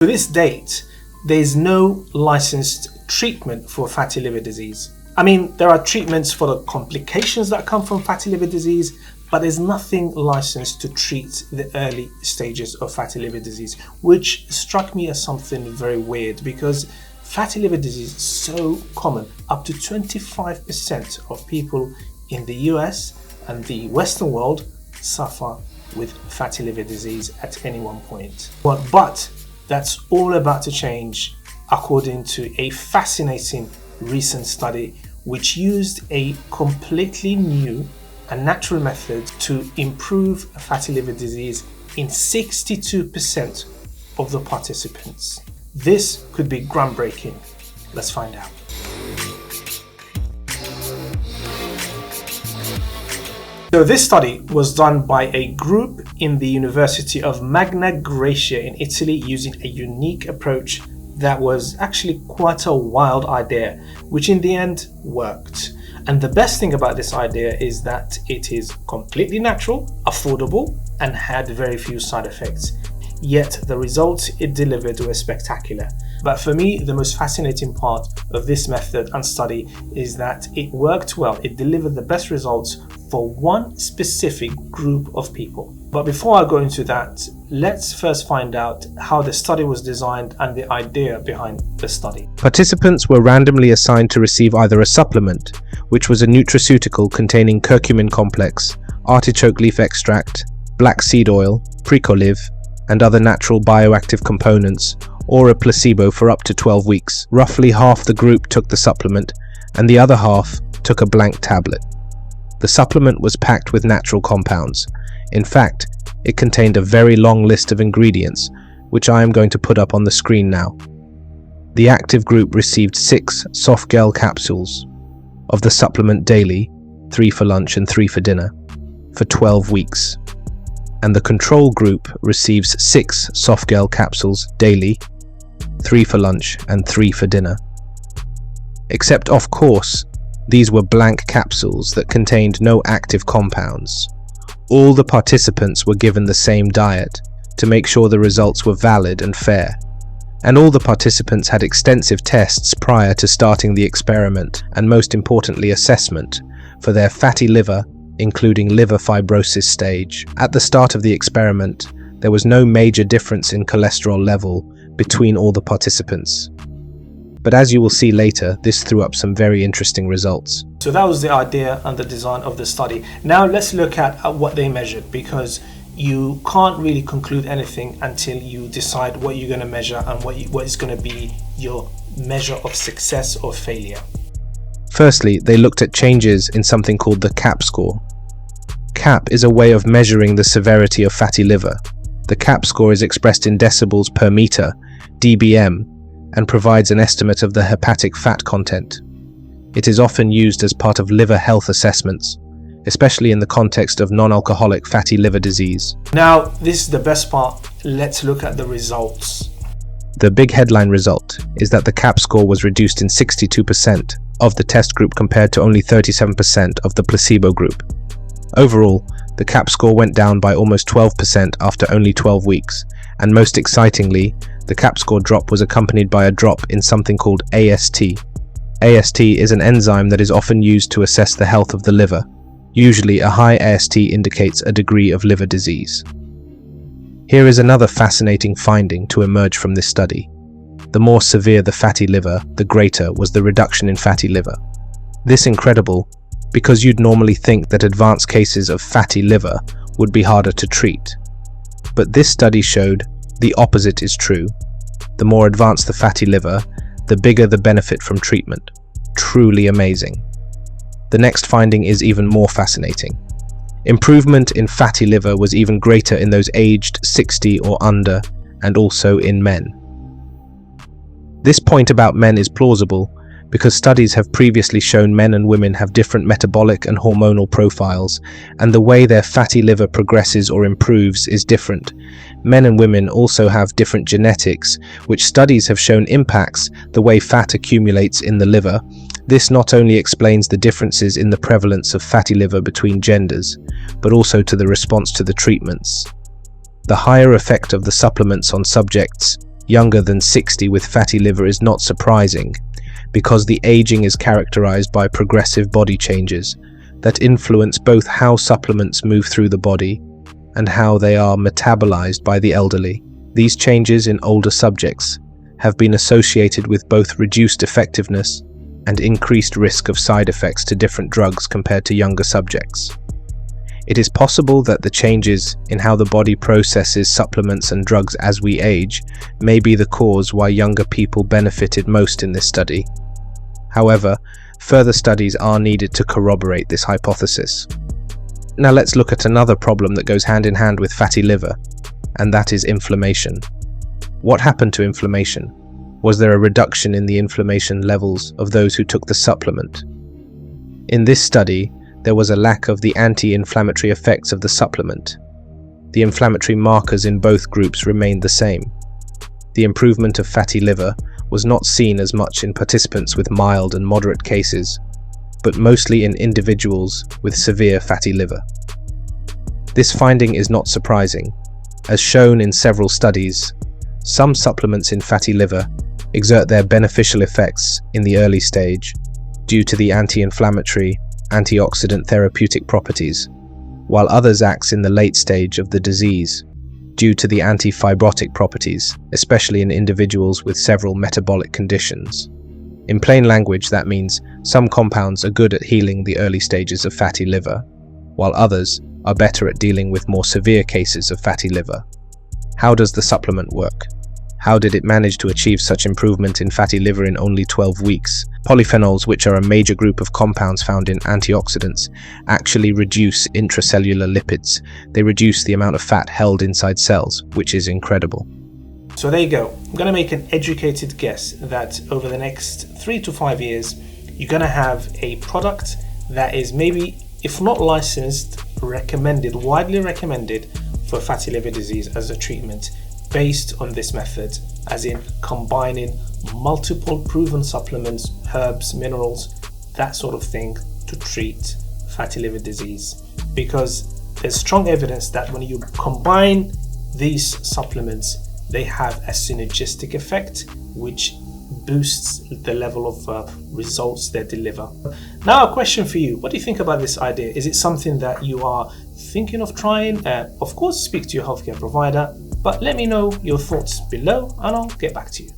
To this date, there is no licensed treatment for fatty liver disease. I mean, there are treatments for the complications that come from fatty liver disease, but there's nothing licensed to treat the early stages of fatty liver disease, which struck me as something very weird because fatty liver disease is so common. Up to 25% of people in the US and the Western world suffer with fatty liver disease at any one point. But that's all about to change according to a fascinating recent study which used a completely new and natural method to improve fatty liver disease in 62% of the participants. This could be groundbreaking. Let's find out. So this study was done by a group in the University of Magna Graecia in Italy using a unique approach that was actually quite a wild idea, which in the end worked. And the best thing about this idea is that it is completely natural, affordable, and had very few side effects. Yet the results it delivered were spectacular. But for me, the most fascinating part of this method and study is that it worked well. It delivered the best results for one specific group of people. But before I go into that, let's first find out how the study was designed and the idea behind the study. Participants were randomly assigned to receive either a supplement, which was a nutraceutical containing curcumin complex, artichoke leaf extract, black seed oil, Precoliv, and other natural bioactive components, or a placebo for up to 12 weeks. Roughly half the group took the supplement, and the other half took a blank tablet. The supplement was packed with natural compounds. In fact, it contained a very long list of ingredients, which I am going to put up on the screen now. The active group received 6 soft gel capsules of the supplement daily, 3 for lunch and 3 for dinner, for 12 weeks. And the control group receives 6 soft gel capsules daily, 3 for lunch and 3 for dinner. Except, of course, these were blank capsules that contained no active compounds. All the participants were given the same diet to make sure the results were valid and fair. And all the participants had extensive tests prior to starting the experiment, and most importantly assessment, for their fatty liver, including liver fibrosis stage. At the start of the experiment, there was no major difference in cholesterol level between all the participants. But as you will see later, this threw up some very interesting results. So that was the idea and the design of the study. Now let's look at what they measured, because you can't really conclude anything until you decide what you're going to measure and what is going to be your measure of success or failure. Firstly, they looked at changes in something called the CAP score. CAP is a way of measuring the severity of fatty liver. The CAP score is expressed in decibels per meter, dBm, and provides an estimate of the hepatic fat content. It is often used as part of liver health assessments, especially in the context of non-alcoholic fatty liver disease. Now, this is the best part. Let's look at the results. The big headline result is that the CAP score was reduced in 62% of the test group compared to only 37% of the placebo group. Overall, the CAP score went down by almost 12% after only 12 weeks, and most excitingly, the CAP score drop was accompanied by a drop in something called AST. AST is an enzyme that is often used to assess the health of the liver. Usually, a high AST indicates a degree of liver disease. Here is another fascinating finding to emerge from this study. The more severe the fatty liver, the greater was the reduction in fatty liver. This incredible because you'd normally think that advanced cases of fatty liver would be harder to treat. But this study showed the opposite is true. The more advanced the fatty liver, the bigger the benefit from treatment. Truly amazing. The next finding is even more fascinating. Improvement in fatty liver was even greater in those aged 60 or under, and also in men. This point about men is plausible because studies have previously shown men and women have different metabolic and hormonal profiles, and the way their fatty liver progresses or improves is different. Men and women also have different genetics, which studies have shown impacts the way fat accumulates in the liver. This not only explains the differences in the prevalence of fatty liver between genders, but also to the response to the treatments. The higher effect of the supplements on subjects younger than 60 with fatty liver is not surprising, because the aging is characterized by progressive body changes that influence both how supplements move through the body and how they are metabolized by the elderly. These changes in older subjects have been associated with both reduced effectiveness and increased risk of side effects to different drugs compared to younger subjects. It is possible that the changes in how the body processes supplements and drugs as we age may be the cause why younger people benefited most in this study. However, further studies are needed to corroborate this hypothesis. Now let's look at another problem that goes hand in hand with fatty liver, and that is inflammation. What happened to inflammation? Was there a reduction in the inflammation levels of those who took the supplement? In this study, there was a lack of the anti-inflammatory effects of the supplement. The inflammatory markers in both groups remained the same. The improvement of fatty liver was not seen as much in participants with mild and moderate cases, but mostly in individuals with severe fatty liver. This finding is not surprising. As shown in several studies, some supplements in fatty liver exert their beneficial effects in the early stage due to the anti-inflammatory, antioxidant therapeutic properties, while others act in the late stage of the disease due to the anti-fibrotic properties, especially in individuals with several metabolic conditions. In plain language, that means some compounds are good at healing the early stages of fatty liver, while others are better at dealing with more severe cases of fatty liver. How does the supplement work? How did it manage to achieve such improvement in fatty liver in only 12 weeks? Polyphenols, which are a major group of compounds found in antioxidants, actually reduce intracellular lipids. They reduce the amount of fat held inside cells, which is incredible. So there you go. I'm going to make an educated guess that over the next 3 to 5 years, you're going to have a product that is maybe, if not licensed, recommended, widely recommended for fatty liver disease as a treatment based on this method, as in combining multiple proven supplements, herbs, minerals, that sort of thing to treat fatty liver disease. Because there's strong evidence that when you combine these supplements, they have a synergistic effect which boosts the level of results they deliver. Now, a question for you. What do you think about this idea? Is it something that you are thinking of trying? Of course, speak to your healthcare provider, but let me know your thoughts below and I'll get back to you.